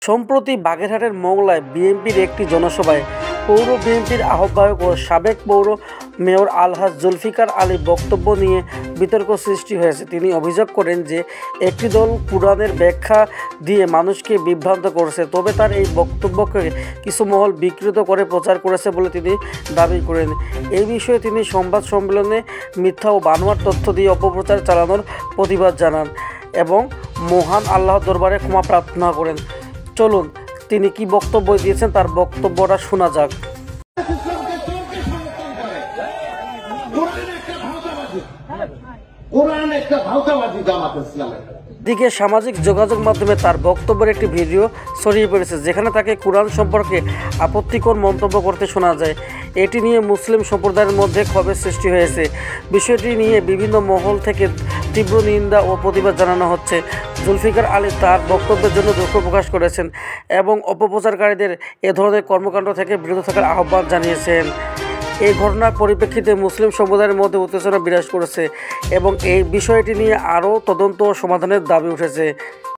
সম্প্রতি বাগেরহাটের মংলায় বিএনপির একটি জনসভায় পৌর বিএনপির আহ্বায়ক ও সাবেক পৌর মেয়র আলহাজ জুলফিকার আলীর বক্তব্য নিয়ে বিতর্ক সৃষ্টি হয়েছে। তিনি অভিযোগ করেন যে একটি দল কুরআনের ব্যাখ্যা দিয়ে মানুষকে বিভ্রান্ত করছে, তবে তার এই বক্তব্যকে কিছু মহল বিকৃত করে প্রচার করেছে বলে তিনি দাবি করেন। এই বিষয়ে তিনি সংবাদ সম্মেলনে মিথ্যা ও বানোয়াট তথ্য দিয়ে অপপ্রচার চালানোর প্রতিবাদ জানান এবং মহান আল্লাহর দরবারে ক্ষমা প্রার্থনা করেন। চলুন তিনি কি বক্তব্য দিয়েছেন তার বক্তব্যটা শোনা যাক। দিকে সামাজিক যোগাযোগ মাধ্যমে তার বক্তব্যের একটি ভিডিও ছড়িয়ে পড়েছে, যেখানে তাকে কোরআন সম্পর্কে আপত্তিকর মন্তব্য করতে শোনা যায়। এটি নিয়ে মুসলিম সম্প্রদায়ের মধ্যে ক্ষোভের সৃষ্টি হয়েছে। বিষয়টি নিয়ে বিভিন্ন মহল থেকে তীব্র নিন্দা ও প্রতিবাদ জানানো হচ্ছে। জুলফিকার আলী তার বক্তব্যের জন্য দুঃখ প্রকাশ করেছেন এবং অপপ্রচারকারীদের এ ধরনের কর্মকাণ্ড থেকে বিরত থাকার আহ্বান জানিয়েছেন। এই ঘটনার পরিপ্রেক্ষিতে মুসলিম সম্প্রদায়ের মধ্যে উত্তেজনা বিরাজ করেছে এবং এই বিষয়টি নিয়ে আরও তদন্ত ও সমাধানের দাবি উঠেছে।